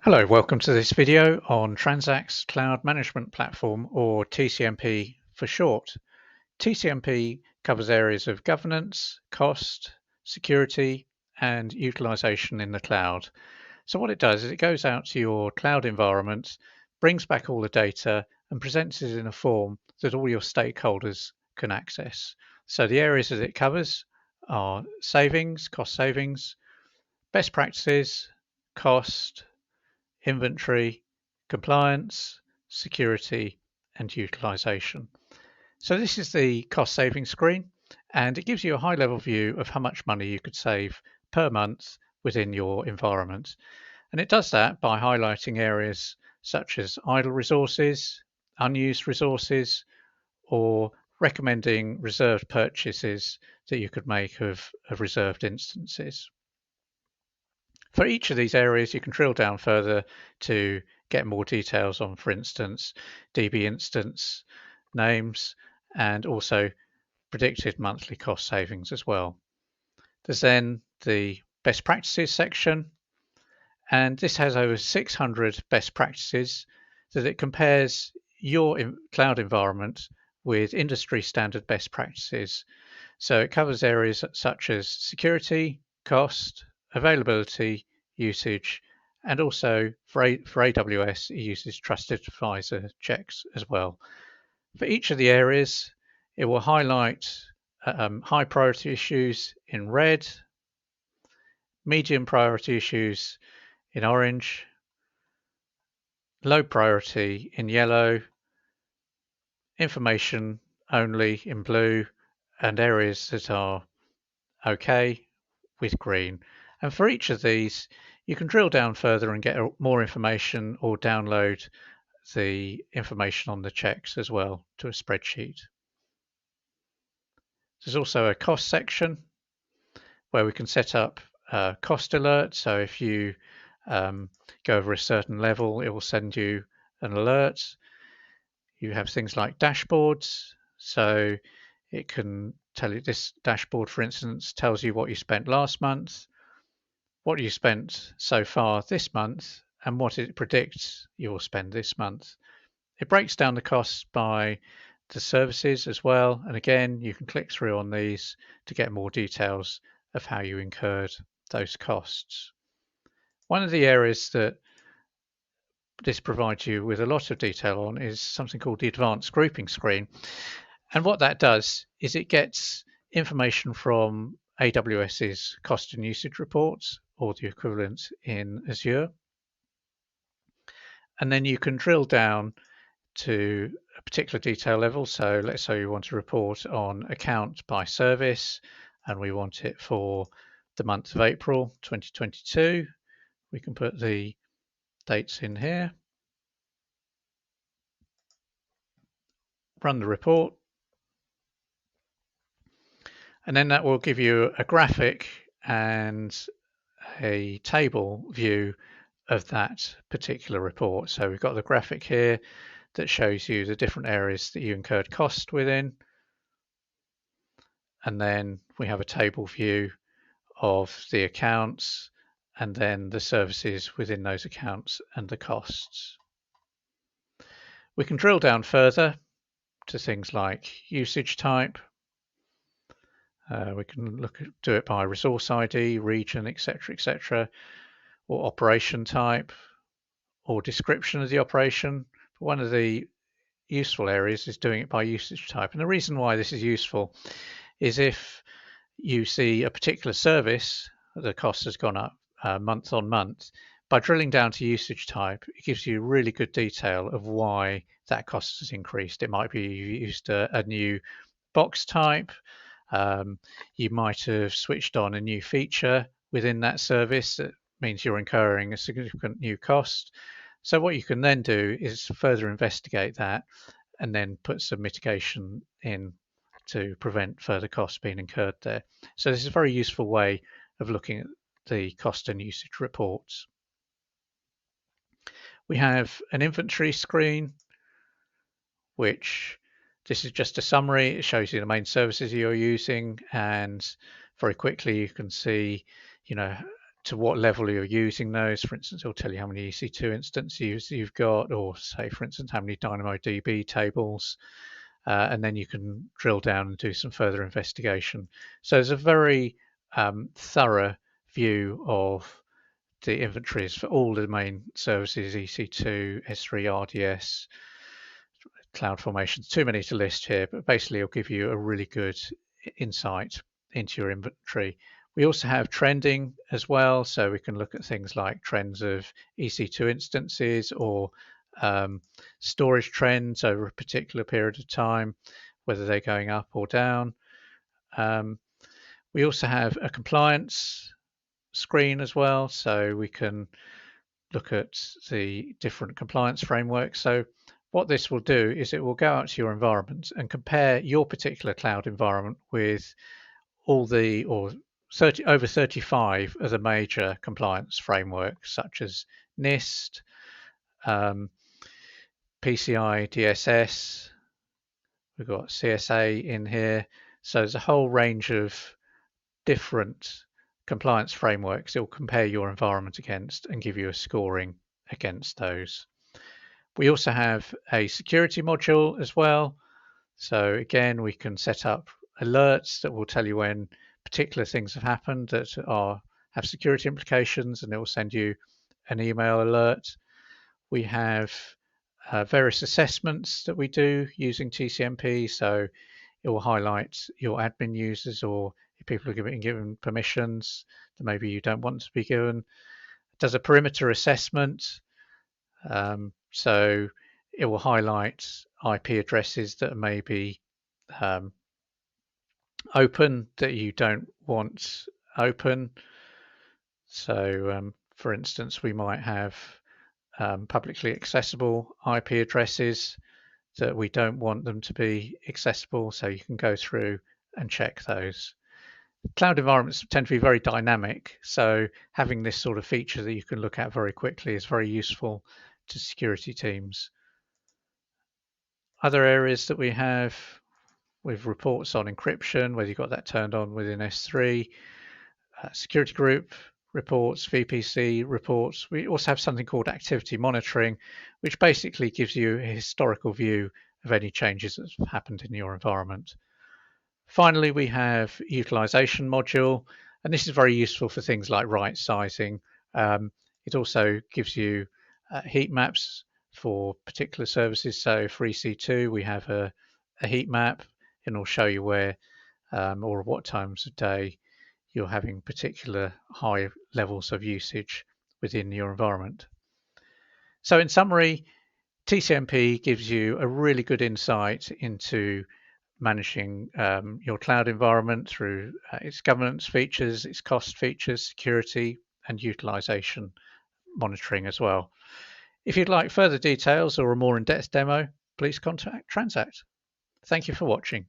Hello, welcome to this video on TransACT's Cloud Management Platform, or TCMP for short. TCMP covers areas of governance, cost, security, and utilization in the cloud. So what it does is it goes out to your cloud environment, brings back all the data, and presents it in a form that all your stakeholders can access. So the areas that it covers are savings, cost savings, best practices, cost, inventory, compliance, security, and utilization. So this is the cost saving screen, and it gives you a high level view of how much money you could save per month within your environment. And it does that by highlighting areas such as idle resources, unused resources, or recommending reserved purchases that you could make of reserved instances. For each of these areas, you can drill down further to get more details on, for instance, DB instance names and also predicted monthly cost savings as well. There's then the best practices section, and this has over 600 best practices that it compares your cloud environment with industry standard best practices. So it covers areas such as security, cost, availability, usage, and also for AWS, it uses trusted advisor checks as well. For each of the areas, it will highlight high priority issues in red, medium priority issues in orange, low priority in yellow, information only in blue, and areas that are okay with green. And for each of these, you can drill down further and get more information or download the information on the checks as well to a spreadsheet. There's also a cost section where we can set up cost alerts. So if you go over a certain level, it will send you an alert. You have things like dashboards. So it can tell you, this dashboard, for instance, tells you what you spent last month, what you spent so far this month, and what it predicts you'll spend this month. It breaks down the costs by the services as well. And again, you can click through on these to get more details of how you incurred those costs. One of the areas that this provides you with a lot of detail on is something called the advanced grouping screen. And what that does is it gets information from AWS's cost and usage reports, or the equivalent in Azure. And then you can drill down to a particular detail level. So let's say you want to report on account by service, and we want it for the month of April 2022. We can put the dates in here, run the report, and then that will give you a graphic and a table view of that particular report. So we've got the graphic here that shows you the different areas that you incurred cost within. And then we have a table view of the accounts and then the services within those accounts and the costs. We can drill down further to things like usage type. We can do it by resource ID, region, etc., or operation type, or description of the operation. But one of the useful areas is doing it by usage type. And the reason why this is useful is if you see a particular service, the cost has gone up month on month, by drilling down to usage type, it gives you really good detail of why that cost has increased. It might be you used a new box type, you might have switched on a new feature within that service that means you're incurring a significant new cost. So what you can then do is further investigate that and then put some mitigation in to prevent further costs being incurred there. So this is a very useful way of looking at the cost and usage reports. We have an inventory screen, which this is just a summary. It shows you the main services you're using, and very quickly you can see, to what level you're using those. For instance, it'll tell you how many EC2 instances you've got, or say, for instance, how many DynamoDB tables, and then you can drill down and do some further investigation. So there's a very thorough view of the inventories for all the main services, EC2, S3, RDS, cloud formations. Too many to list here, but basically it'll give you a really good insight into your inventory. We also have trending as well, so we can look at things like trends of EC2 instances or storage trends over a particular period of time, whether they're going up or down. We also have a compliance screen as well, so we can look at the different compliance frameworks. So what this will do is it will go out to your environment and compare your particular cloud environment with all the, or 30, over 35 of the major compliance frameworks, such as NIST, PCI DSS, we've got CSA in here. So there's a whole range of different compliance frameworks it will compare your environment against and give you a scoring against those. We also have a security module as well. So again, we can set up alerts that will tell you when particular things have happened that have security implications, and it will send you an email alert. We have various assessments that we do using TCMP. So it will highlight your admin users, or if people are given permissions that maybe you don't want to be given. It does a perimeter assessment. So it will highlight IP addresses that may be open that you don't want open. So for instance, we might have publicly accessible IP addresses that we don't want them to be accessible, so you can go through and check those. Cloud environments tend to be very dynamic, so having this sort of feature that you can look at very quickly is very useful to security teams. Other areas that we have with reports on encryption, whether you've got that turned on within S3, security group reports, VPC reports. We also have something called activity monitoring, which basically gives you a historical view of any changes that have happened in your environment. Finally, we have utilization module, and this is very useful for things like right sizing. It also gives you heat maps for particular services. So for EC2, we have a heat map, and it'll show you where or what times of day you're having particular high levels of usage within your environment. So in summary, TCMP gives you a really good insight into managing your cloud environment through its governance features, its cost features, security, and utilization monitoring as well. If you'd like further details or a more in-depth demo, please contact TransACT. Thank you for watching.